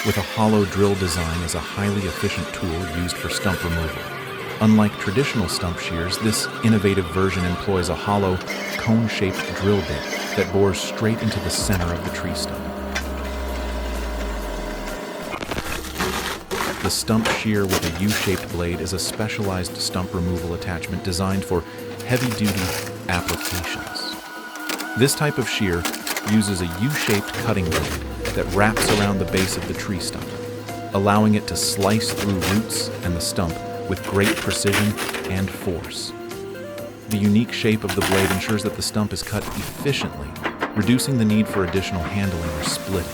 with a hollow drill design as a highly efficient tool used for stump removal. Unlike traditional stump shears, this innovative version employs a hollow, cone-shaped drill bit that bores straight into the center of the tree stump. The stump shear with a U-shaped blade is a specialized stump removal attachment designed for heavy-duty applications. This type of shear uses a U-shaped cutting blade that wraps around the base of the tree stump, allowing it to slice through roots and the stump with great precision and force. The unique shape of the blade ensures that the stump is cut efficiently, reducing the need for additional handling or splitting.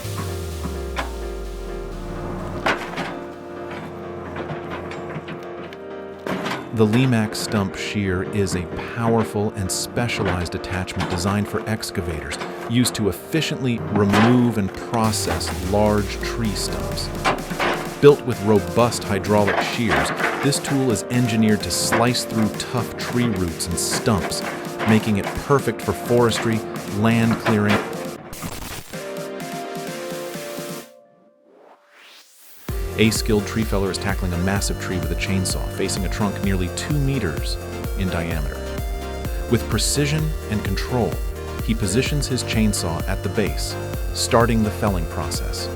The Lemac stump shear is a powerful and specialized attachment designed for excavators, used to efficiently remove and process large tree stumps. Built with robust hydraulic shears, this tool is engineered to slice through tough tree roots and stumps, making it perfect for forestry, land clearing. A skilled tree feller is tackling a massive tree with a chainsaw, facing a trunk nearly 2 meters in diameter. With precision and control, he positions his chainsaw at the base, starting the felling process.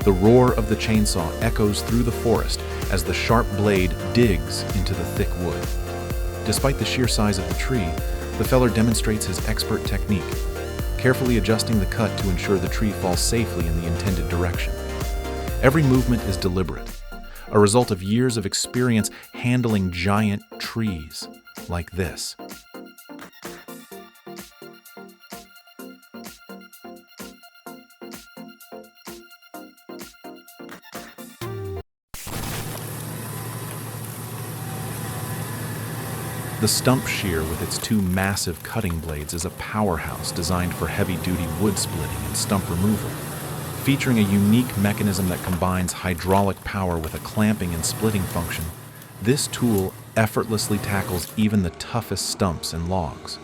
The roar of the chainsaw echoes through the forest as the sharp blade digs into the thick wood. Despite the sheer size of the tree, the feller demonstrates his expert technique, carefully adjusting the cut to ensure the tree falls safely in the intended direction. Every movement is deliberate, a result of years of experience handling giant trees like this. The stump shear with its 2 massive cutting blades is a powerhouse designed for heavy-duty wood splitting and stump removal. Featuring a unique mechanism that combines hydraulic power with a clamping and splitting function, this tool effortlessly tackles even the toughest stumps and logs.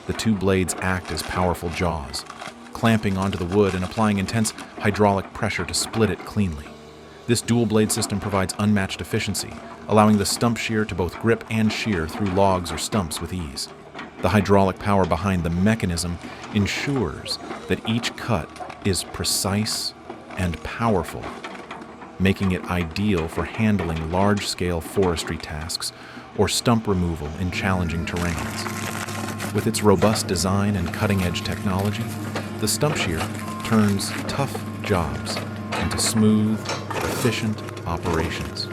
The 2 blades act as powerful jaws, clamping onto the wood and applying intense hydraulic pressure to split it cleanly. This dual blade system provides unmatched efficiency, allowing the stump shear to both grip and shear through logs or stumps with ease. The hydraulic power behind the mechanism ensures that each cut is precise and powerful, making it ideal for handling large-scale forestry tasks or stump removal in challenging terrains. With its robust design and cutting-edge technology, the stump shear turns tough jobs into smooth, efficient operations.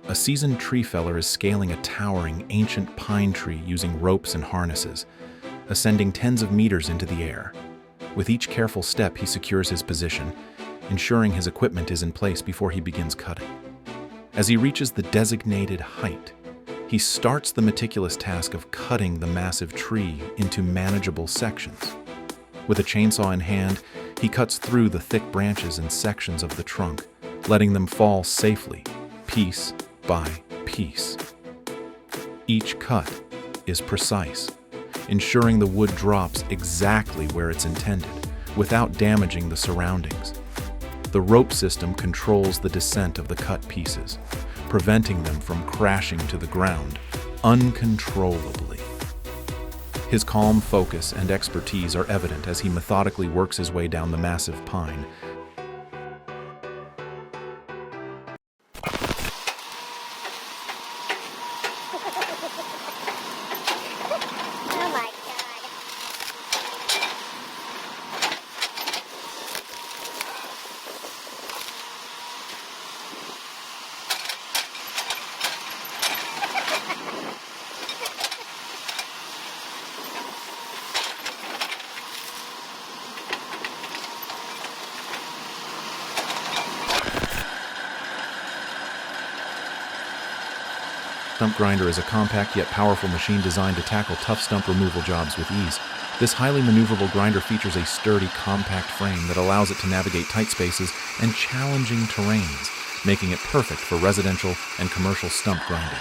A seasoned tree feller is scaling a towering, ancient pine tree using ropes and harnesses, ascending tens of meters into the air. With each careful step, he secures his position, ensuring his equipment is in place before he begins cutting. As he reaches the designated height, he starts the meticulous task of cutting the massive tree into manageable sections. With a chainsaw in hand, he cuts through the thick branches and sections of the trunk, letting them fall safely, piece by piece. Each cut is precise, ensuring the wood drops exactly where it's intended, without damaging the surroundings. The rope system controls the descent of the cut pieces, preventing them from crashing to the ground uncontrollably. His calm focus and expertise are evident as he methodically works his way down the massive pine. stump grinder is a compact yet powerful machine designed to tackle tough stump removal jobs with ease. This highly maneuverable grinder features a sturdy, compact frame that allows it to navigate tight spaces and challenging terrains, making it perfect for residential and commercial stump grinding.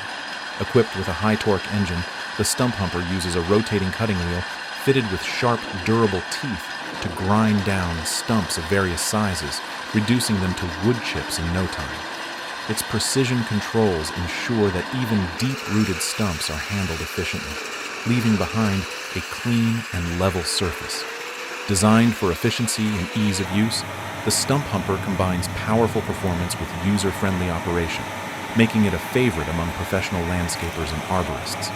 Equipped with a high-torque engine, the stump humper uses a rotating cutting wheel fitted with sharp, durable teeth to grind down stumps of various sizes, reducing them to wood chips in no time. Its precision controls ensure that even deep-rooted stumps are handled efficiently, leaving behind a clean and level surface. Designed for efficiency and ease of use, the stump humper combines powerful performance with user-friendly operation, making it a favorite among professional landscapers and arborists.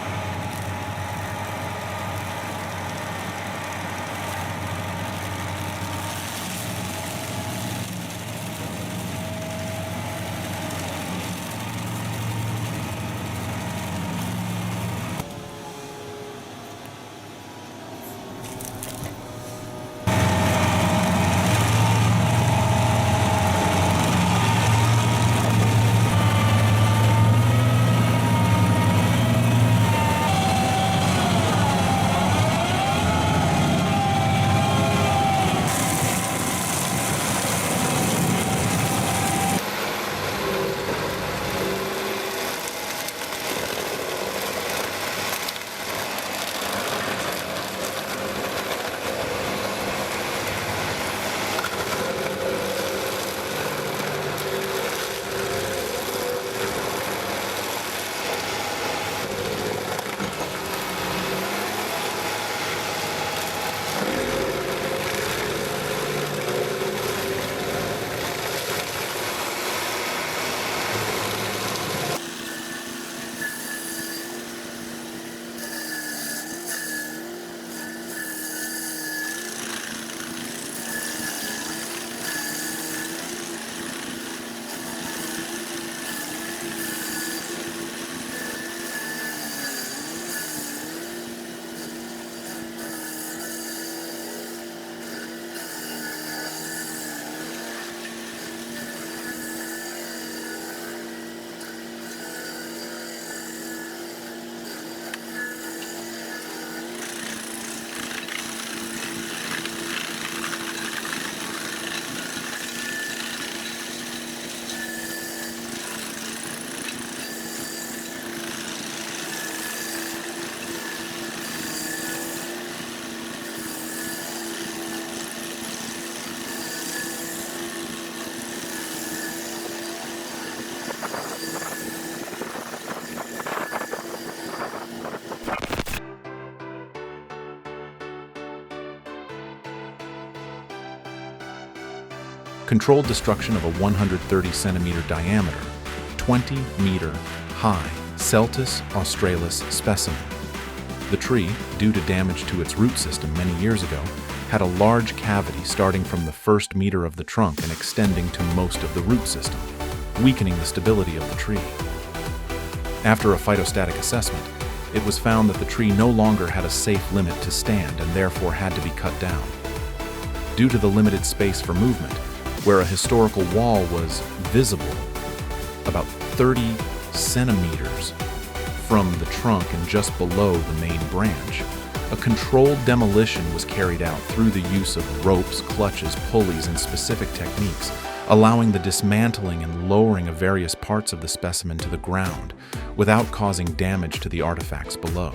Controlled destruction of a 130 centimeter diameter, 20 meter high Celtis australis specimen. The tree, due to damage to its root system many years ago, had a large cavity starting from the first meter of the trunk and extending to most of the root system, weakening the stability of the tree. After a phytostatic assessment, it was found that the tree no longer had a safe limit to stand and therefore had to be cut down. Due to the limited space for movement, where a historical wall was visible about 30 centimeters from the trunk and just below the main branch, a controlled demolition was carried out through the use of ropes, clutches, pulleys, and specific techniques, allowing the dismantling and lowering of various parts of the specimen to the ground without causing damage to the artifacts below.